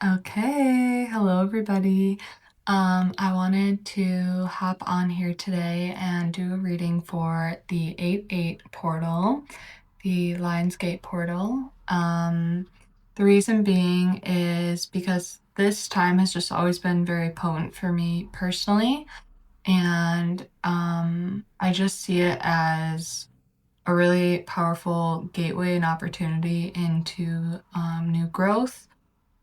Okay, hello everybody. I wanted to hop on here today and do a reading for the 8-8 portal, the Lionsgate portal. The reason being is because this time has just always been very potent for me personally, and I just see it as a really powerful gateway and opportunity into new growth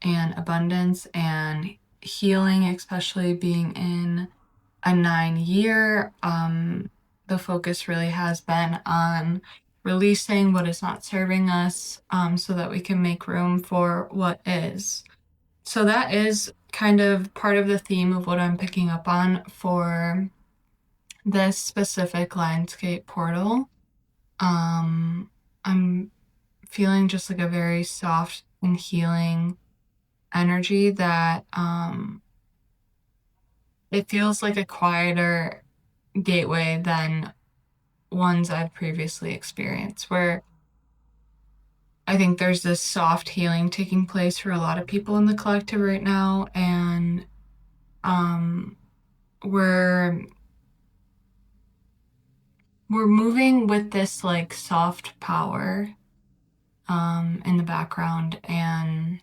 and abundance and healing, especially being in a 9 year. The focus really has been on releasing what is not serving us, so that we can make room for what is. So that is kind of part of the theme of what I'm picking up on for this specific landscape portal. I'm feeling just like a very soft and healing energy that it feels like a quieter gateway than ones I've previously experienced, where I think there's this soft healing taking place for a lot of people in the collective right now, and um we're moving with this like soft power in the background, and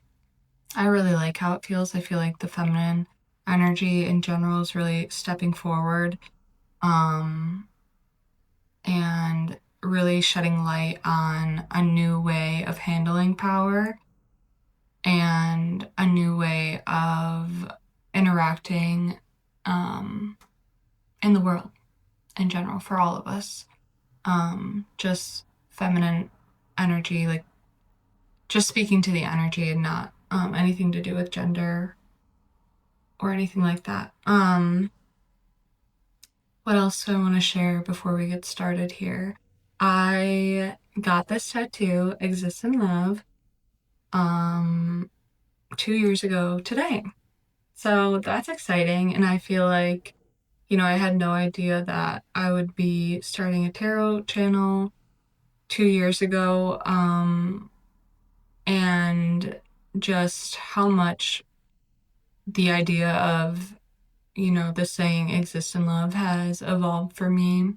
I really like how it feels. I feel like the feminine energy in general is really stepping forward, um, and really shedding light on a new way of handling power and a new way of interacting in the world in general for all of us. Just feminine energy, like just speaking to the energy and not anything to do with gender or anything like that. What else do I want to share before we get started here? I got this tattoo, Exist in Love, 2 years ago today. So that's exciting. And I feel like, I had no idea that I would be starting a tarot channel 2 years ago. And just how much the idea of, the saying exist in love has evolved for me.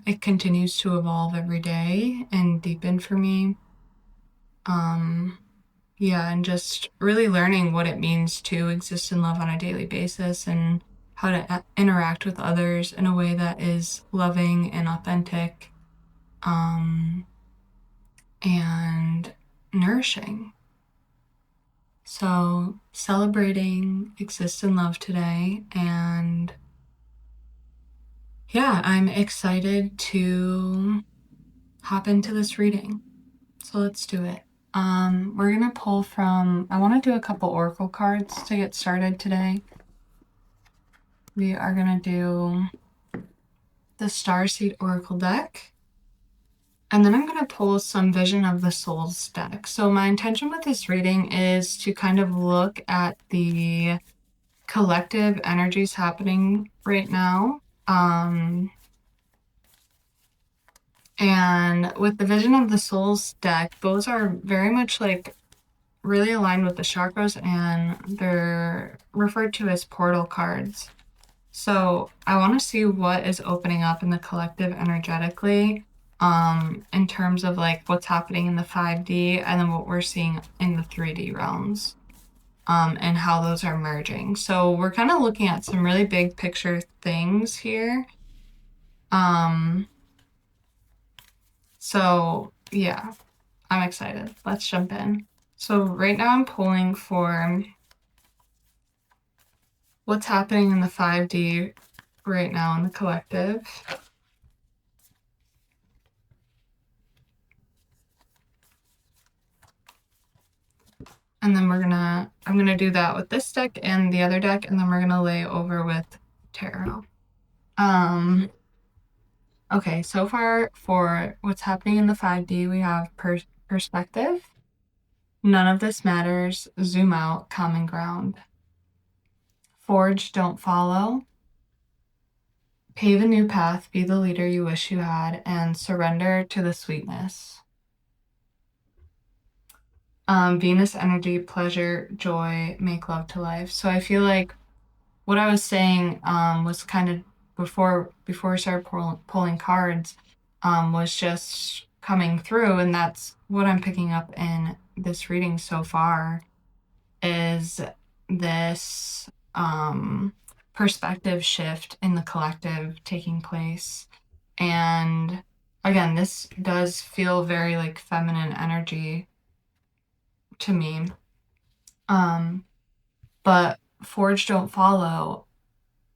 It continues to evolve every day and deepen for me. Yeah, and just really learning what it means to exist in love on a daily basis and how to interact with others in a way that is loving and authentic, and nourishing. So, celebrating exist in love today, and yeah, I'm excited to hop into this reading. So let's do it. We're gonna pull from, I want to do a couple oracle cards to get started today. We are gonna do the Starseed Oracle deck, and then I'm gonna pull some Vision of the Souls deck. So my intention with this reading is to kind of look at the collective energies happening right now. And with the Vision of the Souls deck, those are very much like really aligned with the chakras, and they're referred to as portal cards. So I want to see what is opening up in the collective energetically, in terms of like what's happening in the 5D and then what we're seeing in the 3D realms, and how those are merging. So we're kind of looking at some really big picture things here. So yeah, I'm excited. Let's jump in. So right now I'm pulling for what's happening in the 5D right now in the collective. And then I'm gonna do that with this deck and the other deck, and then we're gonna lay over with tarot. Okay, so far for what's happening in the 5D, we have perspective. None of this matters. Zoom out. Common ground. Forge, don't follow. Pave a new path. Be the leader you wish you had, and surrender to the sweetness. Venus energy, pleasure, joy, make love to life. So I feel like what I was saying was kind of before we started pulling cards was just coming through, and that's what I'm picking up in this reading so far is this perspective shift in the collective taking place. And again, this does feel very like feminine energy to me. Um, but Forge Don't Follow,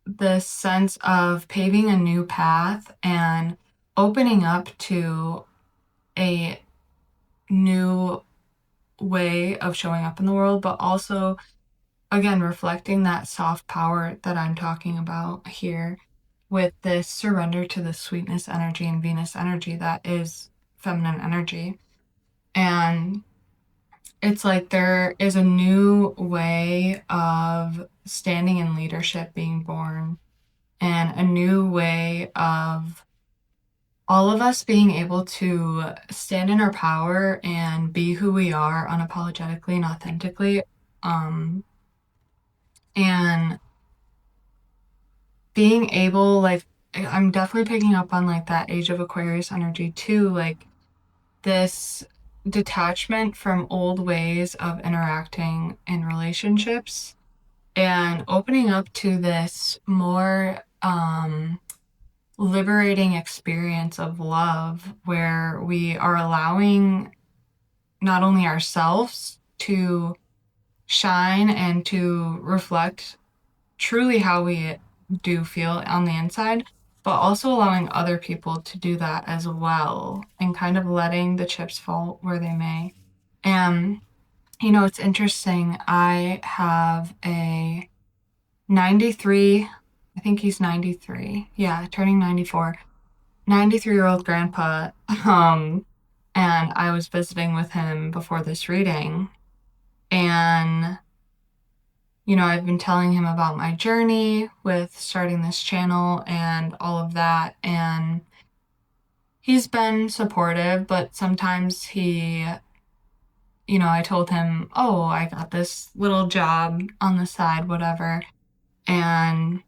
this sense of paving a new path and opening up to a new way of showing up in the world, but also, again, reflecting that soft power that I'm talking about here with this surrender to the sweetness energy and Venus energy that is feminine energy. And it's like there is a new way of standing in leadership being born, and a new way of all of us being able to stand in our power and be who we are unapologetically and authentically. Um, and being able, like, I'm definitely picking up on like that Age of Aquarius energy too, like this detachment from old ways of interacting in relationships and opening up to this more liberating experience of love where we are allowing not only ourselves to shine and to reflect truly how we do feel on the inside, but also allowing other people to do that as well and kind of letting the chips fall where they may. And, it's interesting. I have a 93, I think he's 93. Yeah, turning 94. 93-year-old grandpa. And I was visiting with him before this reading. And, I've been telling him about my journey with starting this channel and all of that. And he's been supportive, but sometimes I told him, oh, I got this little job on the side, whatever. And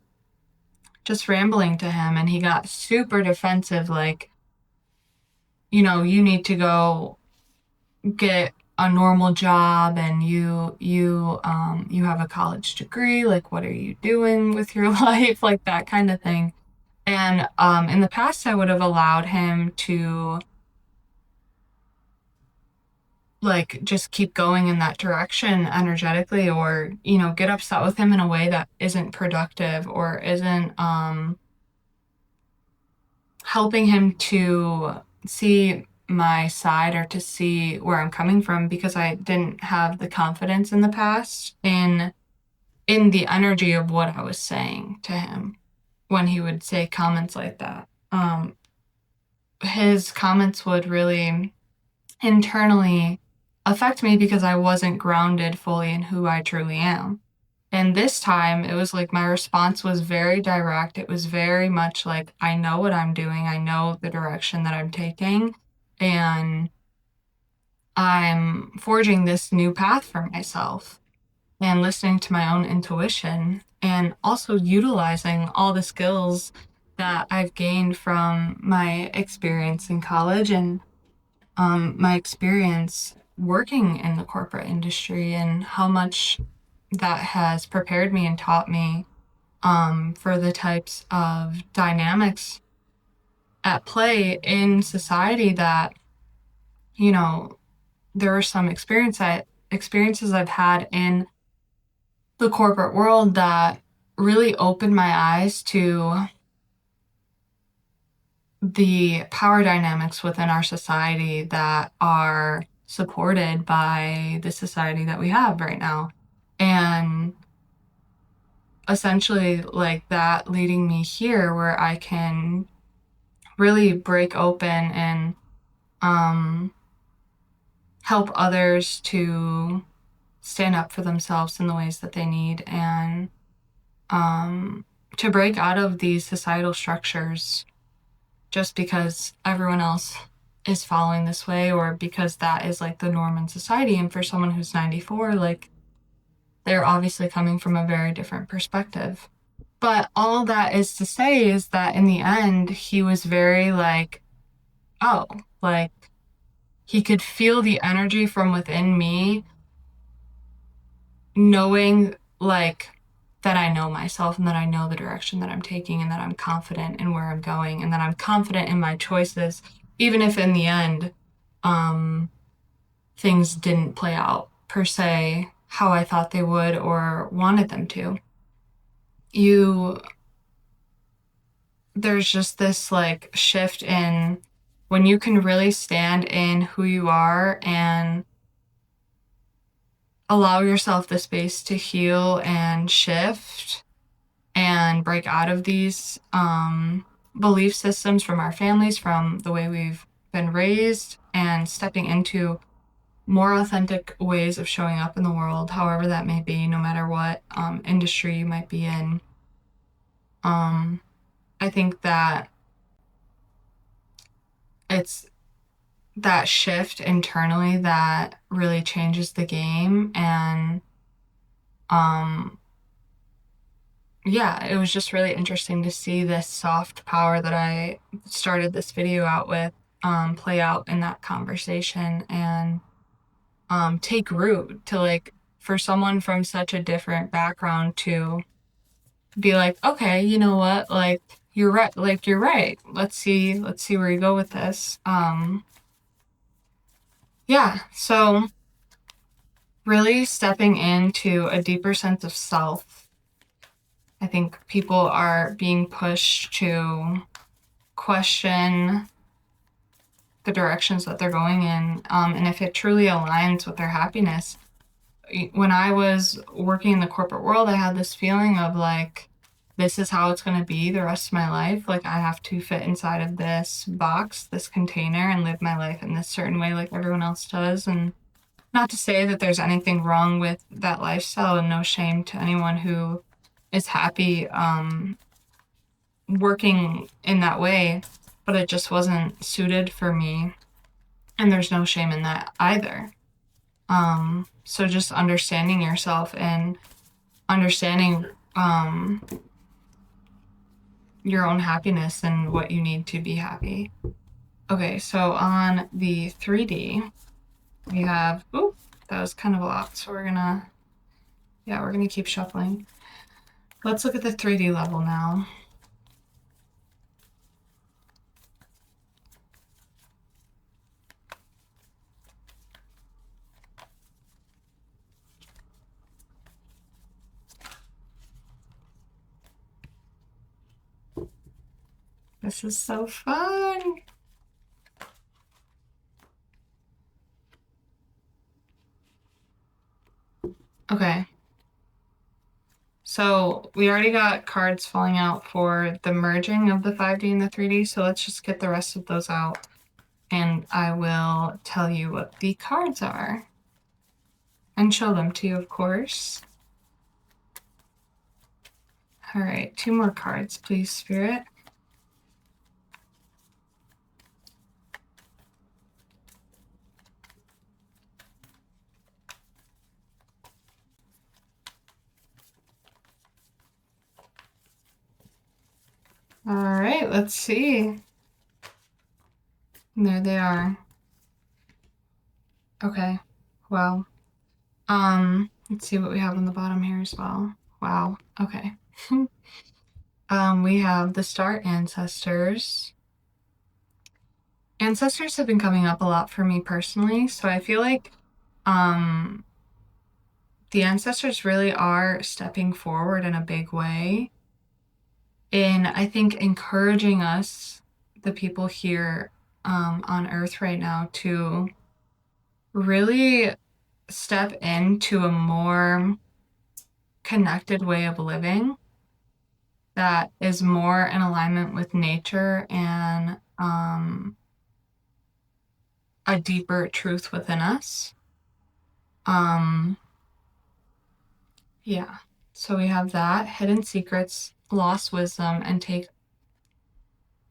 just rambling to him. And he got super defensive, like, you need to go get a normal job, and you have a college degree, like what are you doing with your life, like that kind of thing. And in the past I would have allowed him to like just keep going in that direction energetically, or get upset with him in a way that isn't productive or isn't helping him to see my side or to see where I'm coming from, because I didn't have the confidence in the past in the energy of what I was saying to him when he would say comments like that. His comments would really internally affect me because I wasn't grounded fully in who I truly am. And this time it was like my response was very direct. It was very much like, I know what I'm doing. I know the direction that I'm taking. And I'm forging this new path for myself and listening to my own intuition and also utilizing all the skills that I've gained from my experience in college and my experience working in the corporate industry, and how much that has prepared me and taught me for the types of dynamics at play in society that, you know, there are some experiences I've had in the corporate world that really opened my eyes to the power dynamics within our society that are supported by the society that we have right now. And essentially, like that leading me here where I can really break open and um, help others to stand up for themselves in the ways that they need, and to break out of these societal structures just because everyone else is following this way, or because that is like the norm in society. And for someone who's 94, like they're obviously coming from a very different perspective. But all that is to say is that in the end, he was very like, oh, like he could feel the energy from within me, knowing like that I know myself and that I know the direction that I'm taking and that I'm confident in where I'm going and that I'm confident in my choices, even if in the end, um, things didn't play out per se how I thought they would or wanted them to. You, there's just this like shift in when you can really stand in who you are and allow yourself the space to heal and shift and break out of these belief systems from our families, from the way we've been raised, and stepping into more authentic ways of showing up in the world, however that may be, no matter what industry you might be in. I think that it's that shift internally that really changes the game. And um, yeah, it was just really interesting to see this soft power that I started this video out with play out in that conversation and take root, to like for someone from such a different background to be like, okay, you know what, like you're right, you're right, let's see where you go with this. Yeah, so really stepping into a deeper sense of self. I think people are being pushed to question the directions that they're going in, and if it truly aligns with their happiness. When I was working in the corporate world, I had this feeling of like, this is how it's going to be the rest of my life. Like, I have to fit inside of this box, this container, and live my life in this certain way like everyone else does. And not to say that there's anything wrong with that lifestyle, and no shame to anyone who is happy working in that way, but it just wasn't suited for me. And there's no shame in that either. So just understanding yourself and understanding your own happiness and what you need to be happy. Okay, so on the 3D, we have, ooh, that was kind of a lot. So we're gonna keep shuffling. Let's look at the 3D level now. This is so fun. Okay. So we already got cards falling out for the merging of the 5D and the 3D. So let's just get the rest of those out and I will tell you what the cards are and show them to you, of course. All right, 2 more cards, please, Spirit. All right, let's see. And there they are. Okay, well, let's see what we have on the bottom here as well. Wow, okay. We have the Star Ancestors. Ancestors have been coming up a lot for me personally, so I feel like the ancestors really are stepping forward in a big way. And I think encouraging us, the people here on Earth right now, to really step into a more connected way of living that is more in alignment with nature and a deeper truth within us. Yeah. So we have that, hidden secrets, lost wisdom, and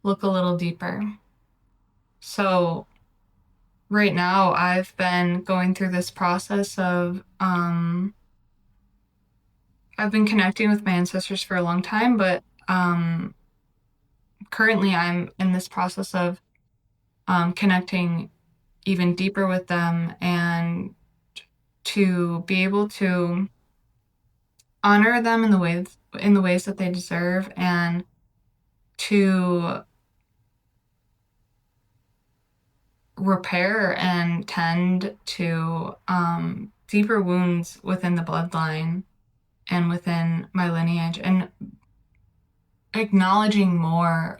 look a little deeper. So right now I've been going through this process of I've been connecting with my ancestors for a long time, but currently I'm in this process of connecting even deeper with them and to be able to honor them in the ways that they deserve and to repair and tend to deeper wounds within the bloodline and within my lineage and acknowledging more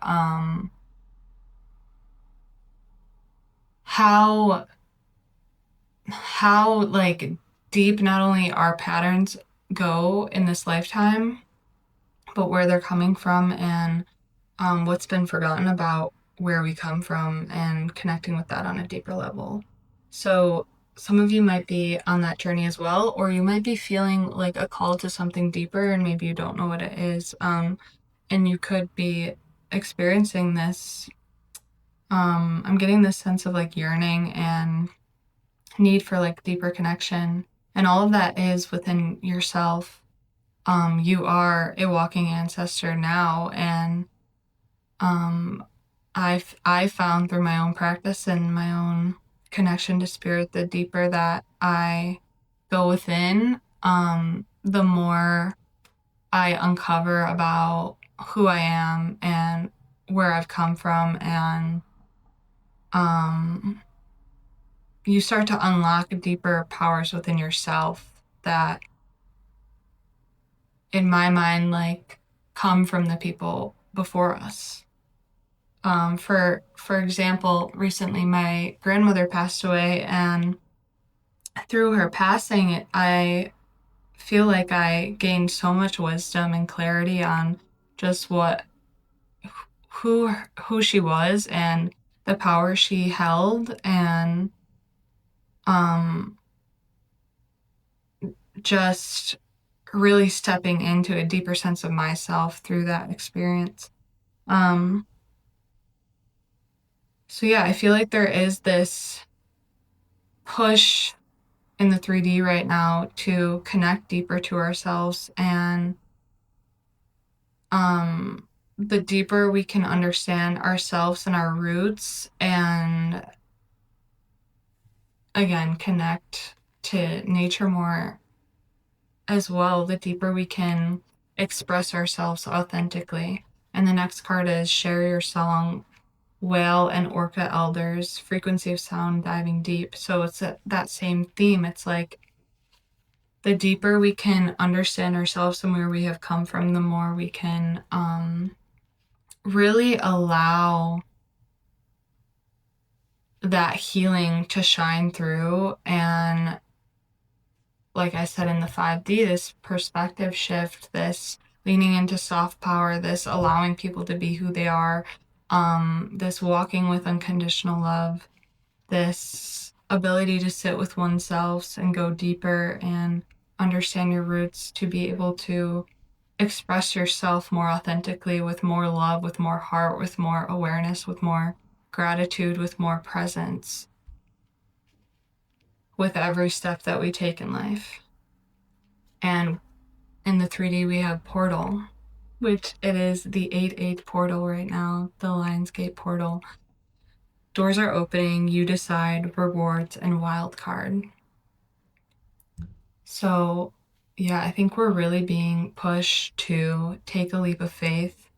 how like deep not only our patterns go in this lifetime, but where they're coming from and what's been forgotten about where we come from and connecting with that on a deeper level. So some of you might be on that journey as well, or you might be feeling like a call to something deeper and maybe you don't know what it is. And you could be experiencing this. I'm getting this sense of like yearning and need for like deeper connection. And all of that is within yourself. You are a walking ancestor now, and um, I found through my own practice and my own connection to spirit, the deeper that I go within, the more I uncover about who I am and where I've come from, and um, you start to unlock deeper powers within yourself that, in my mind, like come from the people before us. For example, recently my grandmother passed away, and through her passing, I feel like I gained so much wisdom and clarity on just what who who she was and the power she held, and um just really stepping into a deeper sense of myself through that experience. Um so yeah, I feel like there is this push in the 3D right now to connect deeper to ourselves, and um the deeper we can understand ourselves and our roots and again connect to nature more as well, the deeper we can express ourselves authentically. And the next card is share your song, whale and orca elders, frequency of sound diving deep. So it's that same theme. It's like the deeper we can understand ourselves and where we have come from, the more we can really allow that healing to shine through. And like I said in the 5D, this perspective shift, this leaning into soft power, this allowing people to be who they are, this walking with unconditional love, this ability to sit with oneself and go deeper and understand your roots, to be able to express yourself more authentically with more love, with more heart, with more awareness, with more gratitude, with more presence with every step that we take in life. And in the 3D, we have portal, which it is the 8/8 portal right now, the Lionsgate portal. Doors are opening, you decide, rewards, and wild card. So yeah, I think we're really being pushed to take a leap of faith,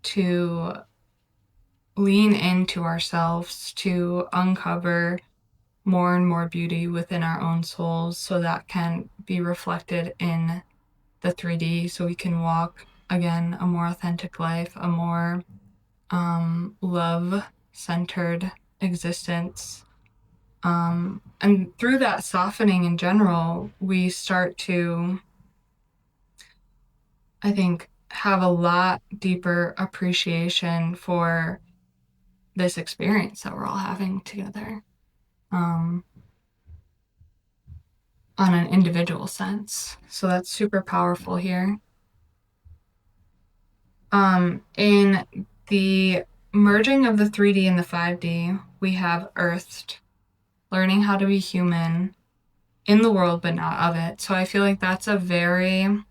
to lean into ourselves, to uncover more and more beauty within our own souls so that can be reflected in the 3D, so we can walk again a more authentic life, a more love centered existence. And through that softening in general, we start to, I think, have a lot deeper appreciation for this experience that we're all having together, um, on an individual sense. So that's super powerful here. In the merging of the 3D and the 5D, we have earthed. learning how to be human in the world, but not of it. So I feel like that's a very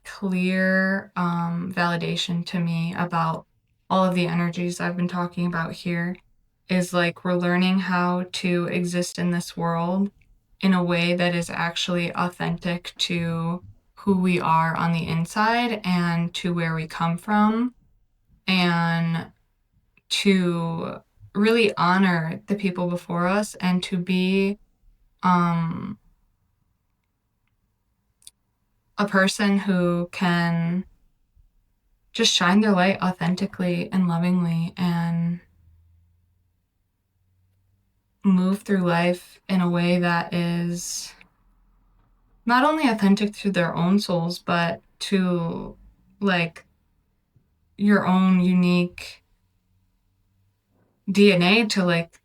clear validation to me about all of the energies I've been talking about here, is like we're learning how to exist in this world in a way that is actually authentic to who we are on the inside and to where we come from, and to really honor the people before us, and to be um, a person who can just shine their light authentically and lovingly and move through life in a way that is not only authentic to their own souls, but to like your own unique DNA, to like,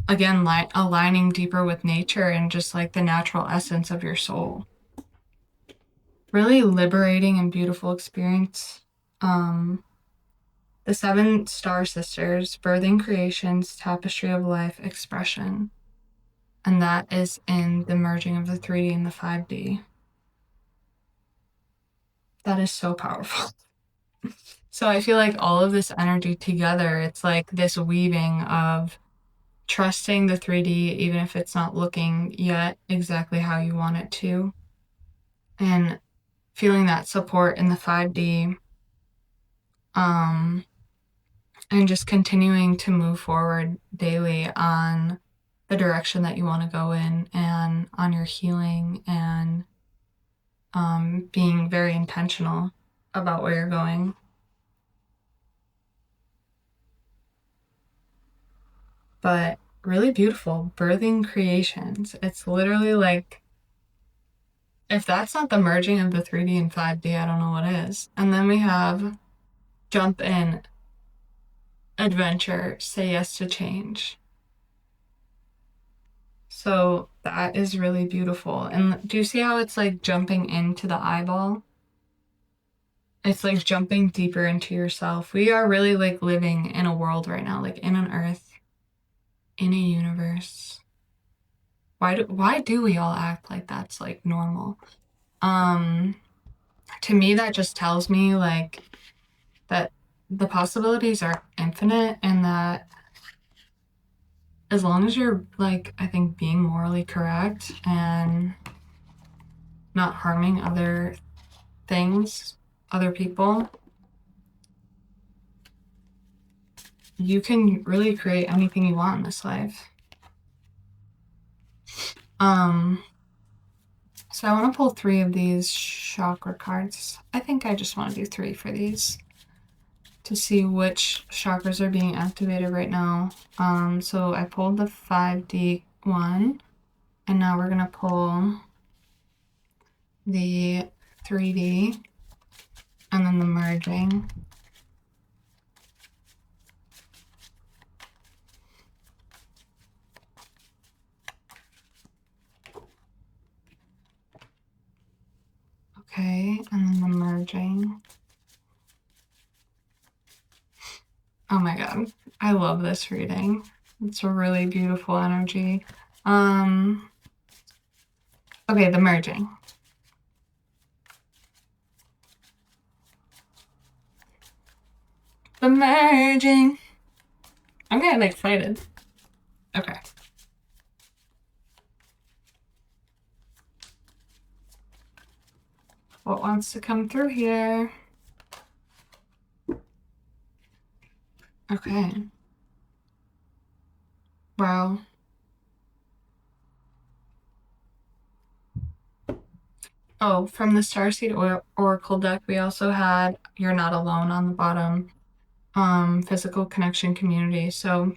again, like aligning deeper with nature and just like the natural essence of your soul. Really liberating and beautiful experience. The Seven Star Sisters, Birthing Creation's Tapestry of Life Expression. And that is in the merging of the 3D and the 5D. That is so powerful. So I feel like all of this energy together, it's like this weaving of trusting the 3D, even if it's not looking yet exactly how you want it to, and feeling that support in the 5D, and just continuing to move forward daily on the direction that you want to go in, and on your healing, and being very intentional about where you're going. But really beautiful, birthing creations. It's literally like, if that's not the merging of the 3D and 5D, I don't know what is. And then we have jump in, adventure, say yes to change. So that is really beautiful. And do you see how it's like jumping into the eyeball? It's like jumping deeper into yourself. We are really like living in a world right now, like in an earth, in a universe. Why do we all act like that's like normal? To me, that just tells me like that the possibilities are infinite, and that as long as you're like, I think, being morally correct and not harming other things, other people, you can really create anything you want in this life. So I want to pull 3 of these chakra cards. I think I just want to do 3 for these to see which chakras are being activated right now. So I pulled the 5D one, and now we're gonna pull the 3D and then the merging. Okay, and then the merging. Oh my god, I love this reading. It's a really beautiful energy. Okay, the merging. The merging. I'm getting excited. Okay. What wants to come through here? Okay. Wow. Oh, from the Starseed Oracle deck, we also had You're Not Alone on the bottom. Physical connection, community. So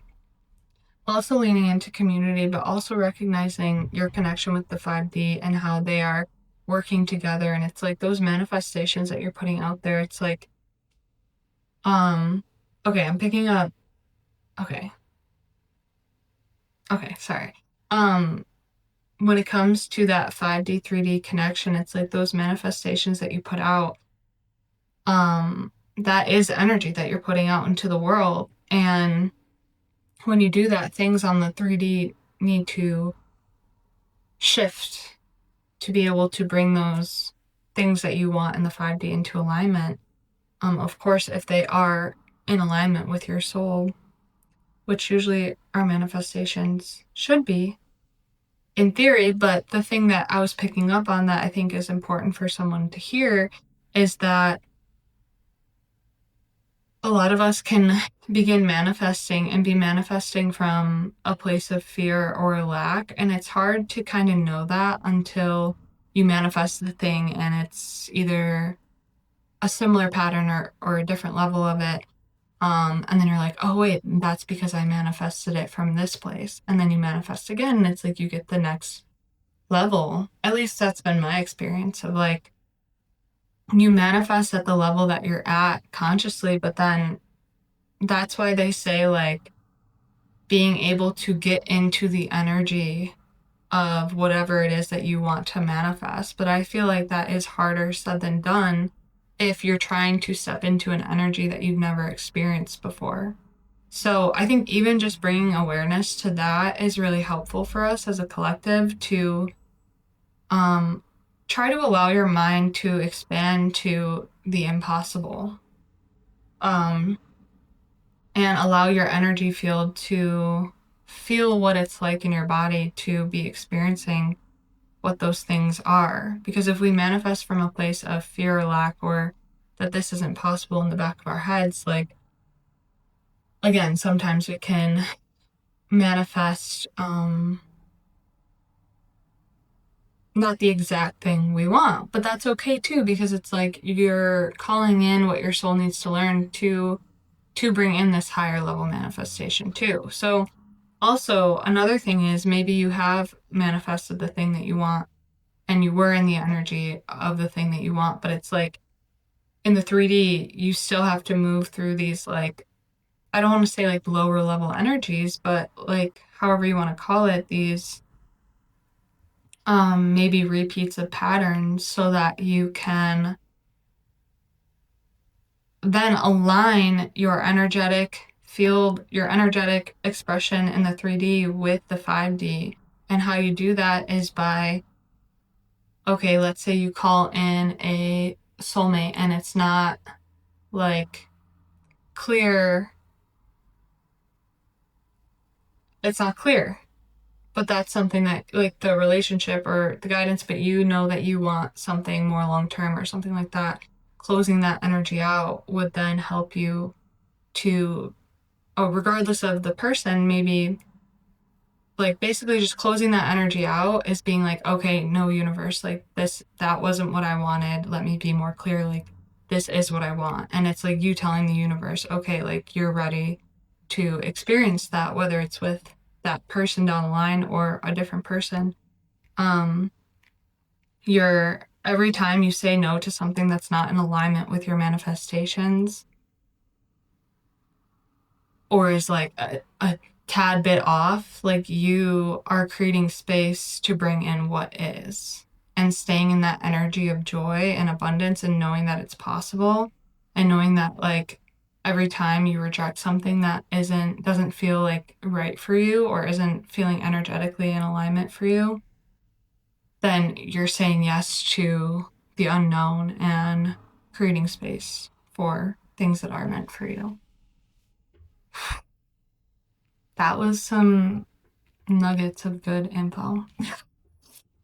also leaning into community, but also recognizing your connection with the 5D and how they are working together. And it's like those manifestations that you're putting out there. It's like, okay, I'm picking up. Okay, sorry. When it comes to that 5D, 3D connection, it's like those manifestations that you put out, that is energy that you're putting out into the world. And when you do that, things on the 3D need to shift to be able to bring those things that you want in the 5D into alignment. Of course, if they are in alignment with your soul, which usually our manifestations should be in theory. But the thing that I was picking up on that I think is important for someone to hear is that a lot of us can begin manifesting and be manifesting from a place of fear or lack. And it's hard to kind of know that until you manifest the thing and it's either a similar pattern or a different level of it. And then you're like, oh, wait, that's because I manifested it from this place. And then you manifest again, and it's like you get the next level. At least that's been my experience of like, you manifest at the level that you're at consciously, but then that's why they say like being able to get into the energy of whatever it is that you want to manifest. But I feel like that is harder said than done if you're trying to step into an energy that you've never experienced before. So I think even just bringing awareness to that is really helpful for us as a collective to try to allow your mind to expand to the impossible. And allow your energy field to feel what it's like in your body to be experiencing what those things are. Because if we manifest from a place of fear or lack, or that this isn't possible in the back of our heads, like, again, sometimes it can manifest not the exact thing we want, but that's okay too, because it's like you're calling in what your soul needs to learn to bring in this higher level manifestation too. So also another thing is maybe you have manifested the thing that you want and you were in the energy of the thing that you want, but it's like in the 3D, you still have to move through these, like, I don't want to say like lower level energies, but like however you want to call it, these maybe repeats of patterns so that you can then align your energetic field, your energetic expression in the 3D with the 5D. And how you do that is by, okay, let's say you call in a soulmate and it's not like clear. It's not clear, but that's something that like the relationship or the guidance, but you know that you want something more long term or something like that. Closing that energy out would then help you to, oh, regardless of the person, maybe like basically just closing that energy out is being like, okay, no, universe, like this, that wasn't what I wanted. Let me be more clear. Like, this is what I want. And it's like you telling the universe, okay, like you're ready to experience that, whether it's with that person down the line or a different person. You're, every time you say no to something that's not in alignment with your manifestations, or is like a tad bit off, like you are creating space to bring in what is and staying in that energy of joy and abundance and knowing that it's possible and knowing that like every time you reject something that doesn't feel like right for you or isn't feeling energetically in alignment for you, then you're saying yes to the unknown and creating space for things that are meant for you. That was some nuggets of good info.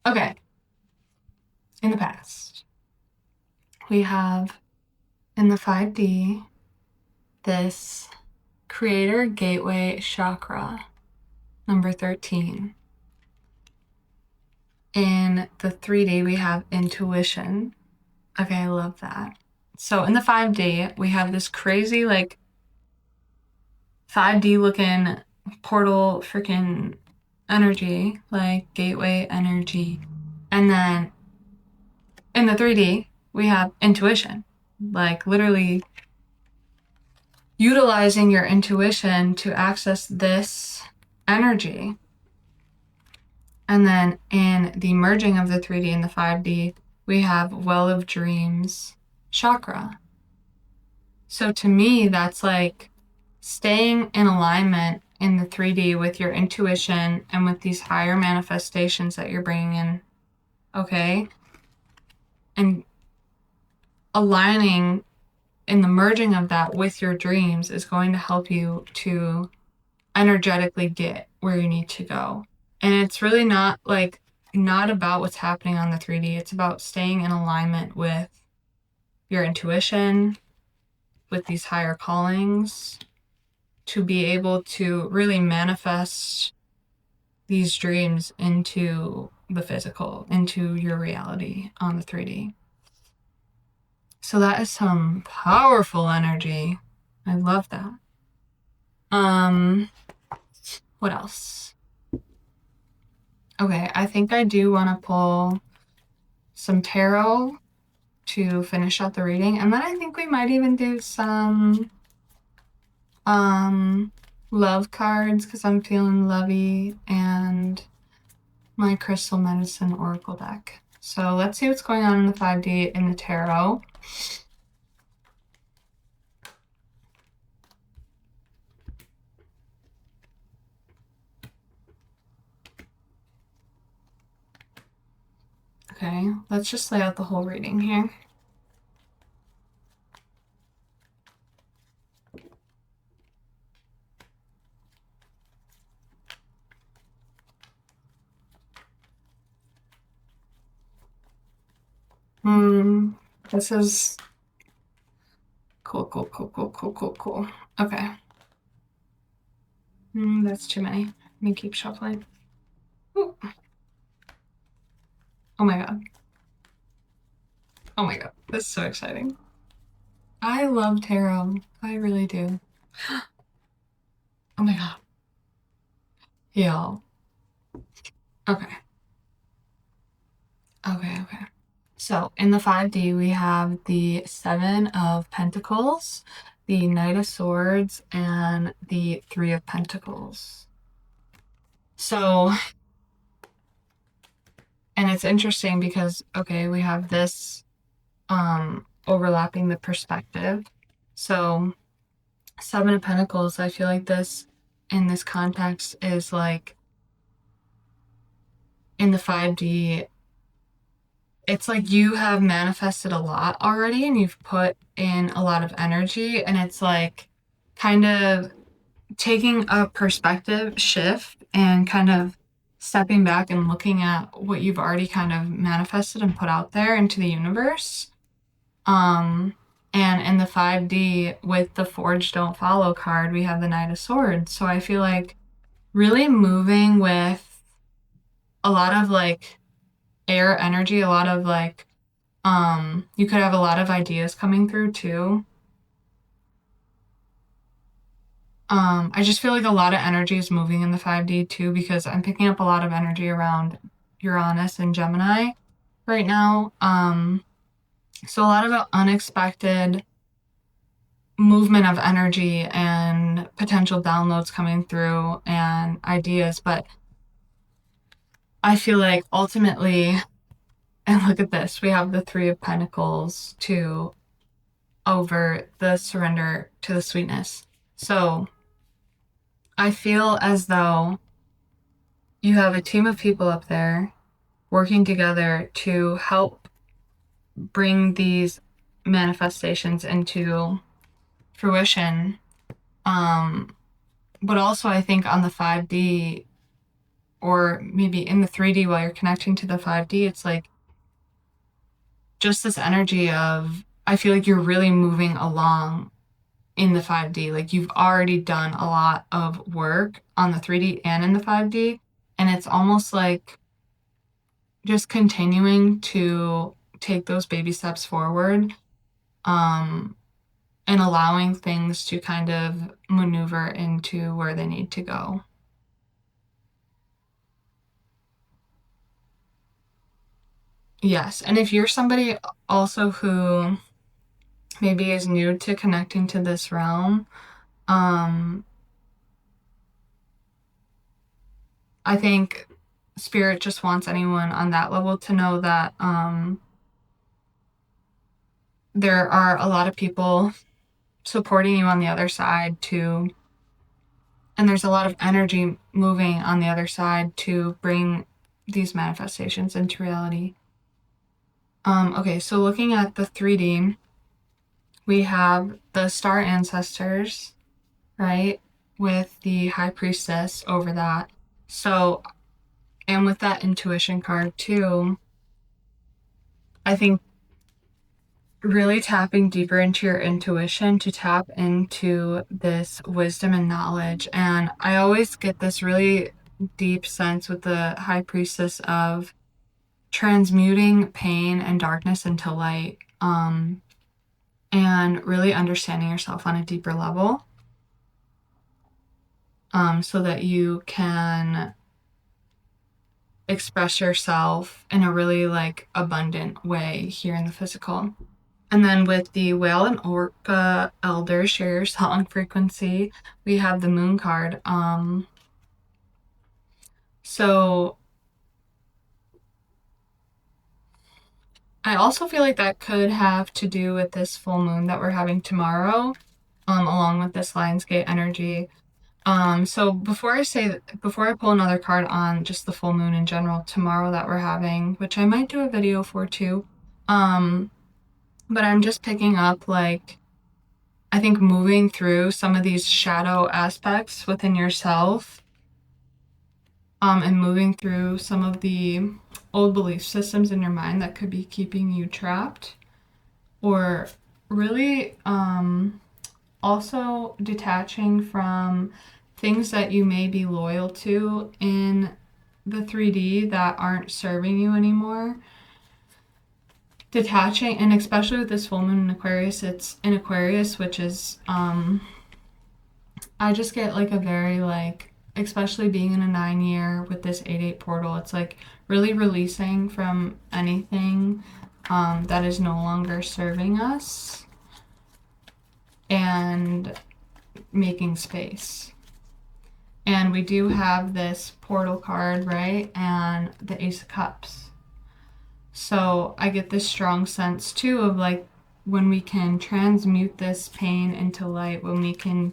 Okay. In the past, we have in the 5D this creator gateway chakra, number 13. In the 3D, we have intuition. Okay, I love that. So in the 5D, we have this crazy, like, 5D looking portal freaking energy, like gateway energy. And then in the 3D, we have intuition, like literally utilizing your intuition to access this energy. And then in the merging of the 3D and the 5D, we have Well of Dreams chakra. So to me, that's like staying in alignment in the 3D with your intuition and with these higher manifestations that you're bringing in, okay? And aligning in the merging of that with your dreams is going to help you to energetically get where you need to go. And it's really not about what's happening on the 3D. It's about staying in alignment with your intuition, with these higher callings, to be able to really manifest these dreams into the physical, into your reality on the 3D. So that is some powerful energy. I love that. What else? Okay, I think I do want to pull some tarot to finish out the reading, and then I think we might even do some love cards because I'm feeling lovey, and my crystal medicine oracle deck. So let's see what's going on in the 5D in the tarot. Okay, let's just lay out the whole reading here. This is cool. Okay. That's too many. Let me keep shuffling. Ooh. Oh my god. Oh my god. This is so exciting. I love tarot. I really do. Oh my god. Y'all. Okay. So in the 5D, we have the 7 of Pentacles, the Knight of Swords, and the 3 of Pentacles. So, and it's interesting because, okay, we have this overlapping the perspective. So 7 of Pentacles, I feel like this, in this context, is like, in the 5D, it's like you have manifested a lot already and you've put in a lot of energy, and it's like kind of taking a perspective shift and kind of stepping back and looking at what you've already kind of manifested and put out there into the universe. And in the 5D with the Forge Don't Follow card, we have the Knight of Swords. So I feel like really moving with a lot of like air energy, a lot of like you could have a lot of ideas coming through too. I just feel like a lot of energy is moving in the 5D too, because I'm picking up a lot of energy around Uranus and Gemini right now. So a lot of unexpected movement of energy and potential downloads coming through and ideas. But I feel like ultimately, and look at this, we have the 3 of Pentacles too over the surrender to the sweetness. So I feel as though you have a team of people up there working together to help bring these manifestations into fruition. But also I think on the 5D, or maybe in the 3D while you're connecting to the 5D, it's like just this energy of, I feel like you're really moving along in the 5D. Like you've already done a lot of work on the 3D and in the 5D. And it's almost like just continuing to take those baby steps forward, and allowing things to kind of maneuver into where they need to go. Yes, and if you're somebody also who maybe is new to connecting to this realm, I think Spirit just wants anyone on that level to know that there are a lot of people supporting you on the other side to And there's a lot of energy moving on the other side to bring these manifestations into reality. Okay, so looking at the 3D, we have the star ancestors, right? With the high priestess over that. So, and with that intuition card too, I think really tapping deeper into your intuition to tap into this wisdom and knowledge. And I always get this really deep sense with the high priestess of transmuting pain and darkness into light, and really understanding yourself on a deeper level, so that you can express yourself in a really like abundant way here in the physical. And then with the whale and orca elder, share your song frequency, we have the moon card. So I also feel like that could have to do with this full moon that we're having tomorrow, along with this Lionsgate energy. So before I pull another card on just the full moon in general tomorrow that we're having, which I might do a video for too, but I'm just picking up like, I think moving through some of these shadow aspects within yourself, and moving through some of the old belief systems in your mind that could be keeping you trapped, or really also detaching from things that you may be loyal to in the 3D that aren't serving you anymore. Detaching, and especially with this full moon in Aquarius, it's in Aquarius, which is, I just get like a very like, especially being in a 9-year with this 8-8 portal, it's like really releasing from anything that is no longer serving us and making space. And we do have this portal card, right? And the Ace of Cups. So I get this strong sense too of like when we can transmute this pain into light, when we can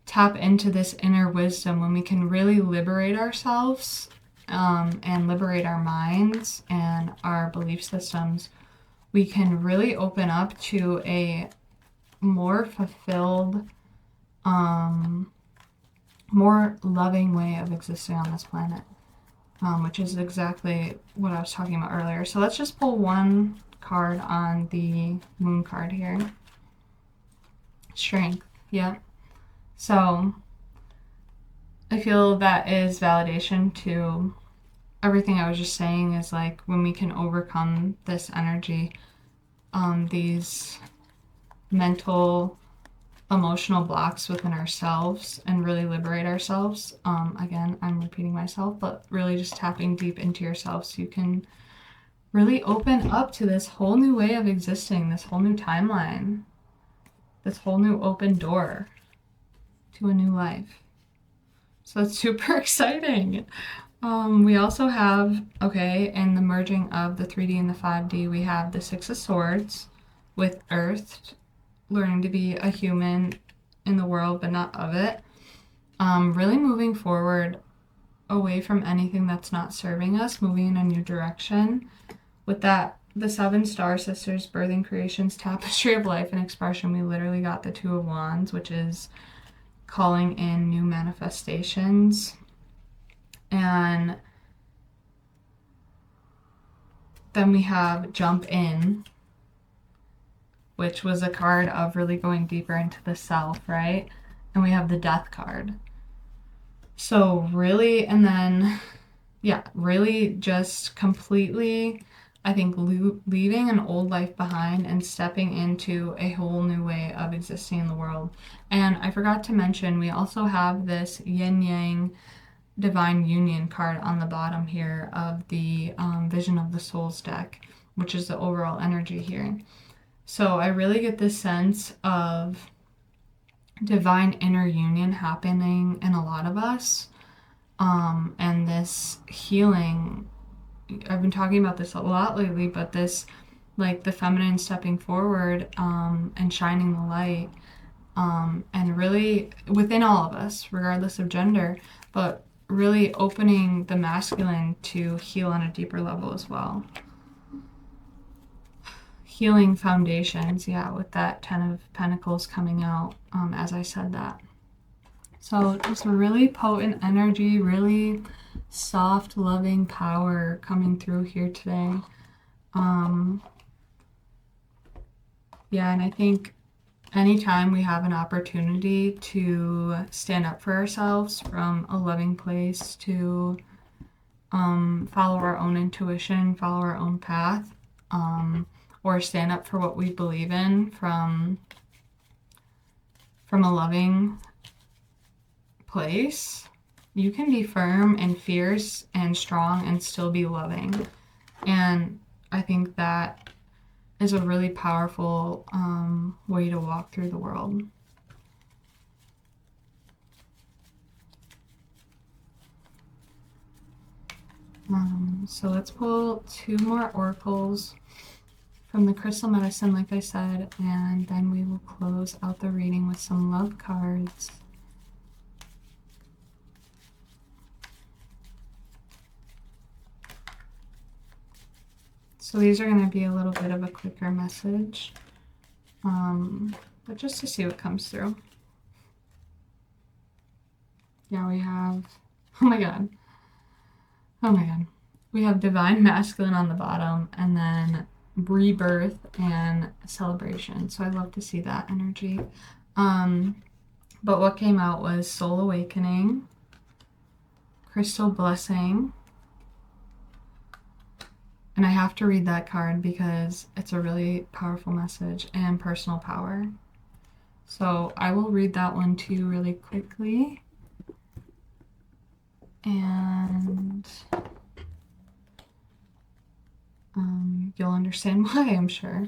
tap into this inner wisdom, when we can really liberate ourselves, and liberate our minds and our belief systems, we can really open up to a more fulfilled, more loving way of existing on this planet, which is exactly what I was talking about earlier. So let's just pull one card on the moon card here. Strength. Yep. So I feel that is validation to everything I was just saying, is like when we can overcome this energy, these mental, emotional blocks within ourselves and really liberate ourselves. Again, I'm repeating myself, but really just tapping deep into yourself so you can really open up to this whole new way of existing, this whole new timeline, this whole new open door to a new life. So that's super exciting. We also have, okay, in the merging of the 3D and the 5D, we have the Six of Swords with Earth, learning to be a human in the world but not of it. Really moving forward away from anything that's not serving us, moving in a new direction. With that, the 7 Star Sisters, Birthing Creations, Tapestry of Life and Expression, we literally got the Two of Wands, which is calling in new manifestations. And then we have Jump In, which was a card of really going deeper into the self, right? And we have the Death card. So really, and then, yeah, really just completely, I think, leaving an old life behind and stepping into a whole new way of existing in the world. And I forgot to mention, we also have this Yin Yang Divine Union card on the bottom here of the Vision of the Souls deck, which is the overall energy here. So I really get this sense of divine inner union happening in a lot of us, and this healing. I've been talking about this a lot lately, but this, like the feminine stepping forward, and shining the light, and really within all of us, regardless of gender, but really opening the masculine to heal on a deeper level as well. Healing foundations, yeah, with that Ten of Pentacles coming out as I said that. So just a really potent energy, really soft, loving power coming through here today. Yeah, and I think anytime we have an opportunity to stand up for ourselves from a loving place, to follow our own intuition, follow our own path, or stand up for what we believe in from a loving place, you can be firm and fierce and strong and still be loving. And I think that is a really powerful way to walk through the world. So let's pull 2 more oracles from the crystal medicine, like I said, and then we will close out the reading with some love cards. So these are going to be a little bit of a quicker message, but just to see what comes through. Yeah, we have, oh my god, we have divine masculine on the bottom, and then rebirth and celebration. So I love to see that energy. But what came out was soul awakening, crystal blessing, and I have to read that card because it's a really powerful message, and personal power. So I will read that one to you really quickly. And you'll understand why, I'm sure.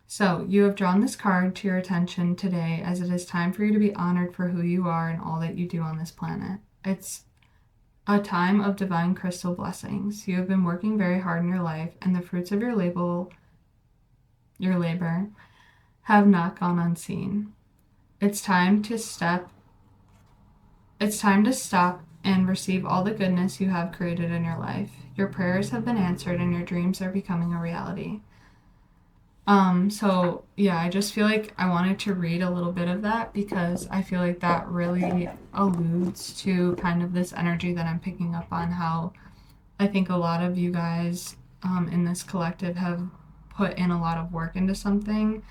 So you have drawn this card to your attention today, as it is time for you to be honored for who you are and all that you do on this planet. It's a time of divine crystal blessings. You have been working very hard in your life, and the fruits of your labor have not gone unseen. It's time to stop and receive all the goodness you have created in your life. Your prayers have been answered and your dreams are becoming a reality. So yeah, I just feel like I wanted to read a little bit of that because I feel like that really alludes to kind of this energy that I'm picking up on, how I think a lot of you guys in this collective have put in a lot of work into something.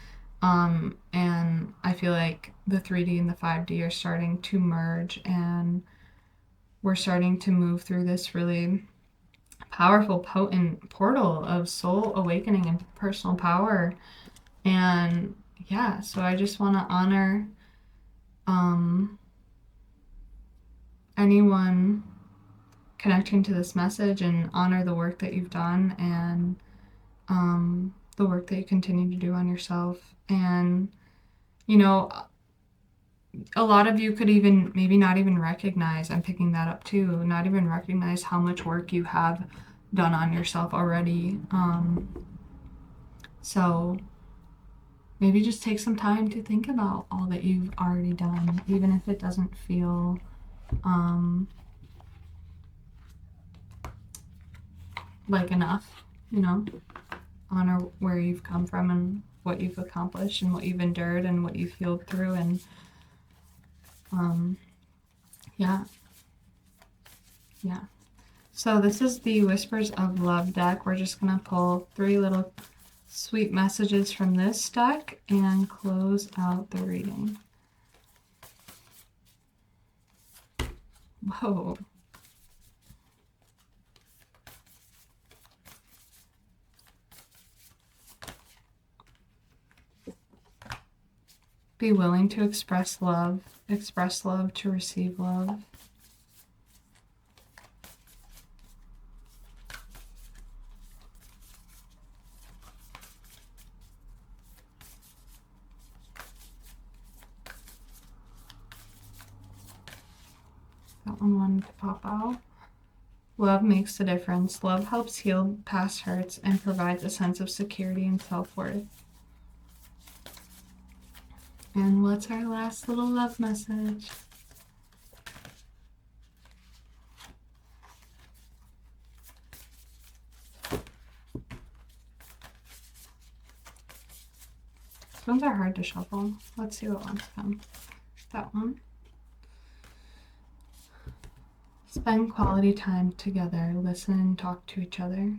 And I feel like the 3D and the 5D are starting to merge, and we're starting to move through this really powerful, potent portal of soul awakening and personal power. And yeah, so I just want to honor anyone connecting to this message and honor the work that you've done, and the work that you continue to do on yourself. And you know, a lot of you could even maybe not even recognize, I'm picking that up too, not even recognize how much work you have done on yourself already. So maybe just take some time to think about all that you've already done, even if it doesn't feel like enough, you know. Honor where you've come from and what you've accomplished and what you've endured and what you've healed through. And yeah. So this is the Whispers of Love deck. We're just going to pull 3 little sweet messages from this deck and close out the reading. Whoa. Be willing to express love to receive love. That one wanted to pop out. Love makes a difference. Love helps heal past hurts and provides a sense of security and self-worth. And what's our last little love message? These ones are hard to shuffle. Let's see what ones come. That one. Spend quality time together. Listen, talk to each other.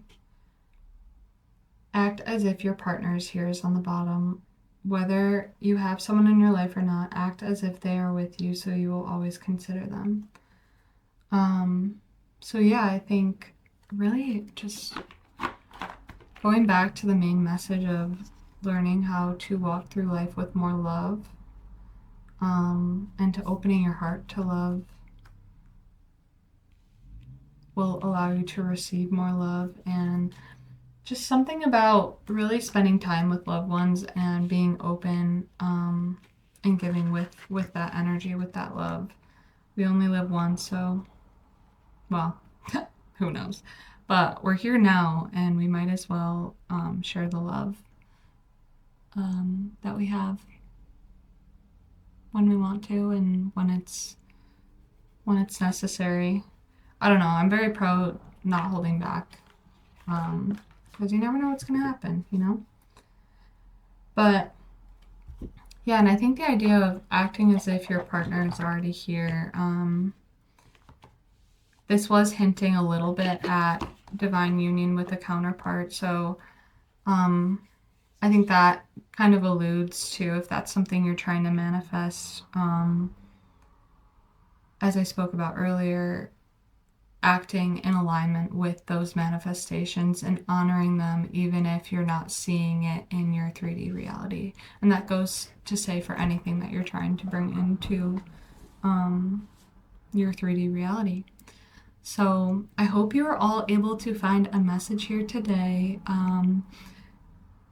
Act as if your partner is here is on the bottom. Whether you have someone in your life or not, act as if they are with you so you will always consider them. So yeah, I think really just going back to the main message of learning how to walk through life with more love, and to opening your heart to love will allow you to receive more love, and just something about really spending time with loved ones and being open, and giving with that energy, with that love. We only live once, so, well, who knows? But we're here now, and we might as well share the love that we have when we want to and when it's necessary. I don't know. I'm very pro not holding back, because you never know what's going to happen, you know? But yeah, and I think the idea of acting as if your partner is already here, this was hinting a little bit at divine union with a counterpart. So I think that kind of alludes to, if that's something you're trying to manifest, as I spoke about earlier, acting in alignment with those manifestations and honoring them even if you're not seeing it in your 3D reality. And that goes to say for anything that you're trying to bring into your 3D reality. So I hope you are all able to find a message here today.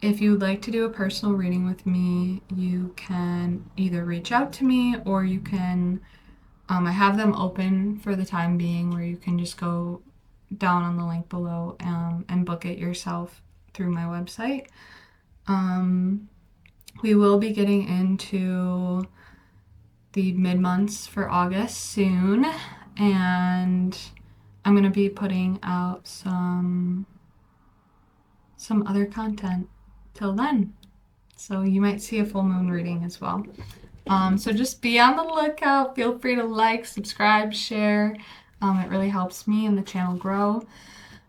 If you would like to do a personal reading with me, you can either reach out to me, or you can, I have them open for the time being, where you can just go down on the link below and book it yourself through my website. We will be getting into the mid-months for August soon, and I'm going to be putting out some other content till then. So you might see a full moon reading as well. So just be on the lookout. Feel free to like, subscribe, share. It really helps me and the channel grow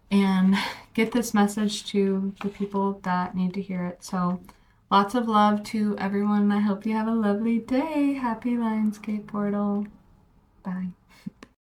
and get this message to the people that need to hear it. So lots of love to everyone. I hope you have a lovely day. Happy Lionsgate Portal. Bye.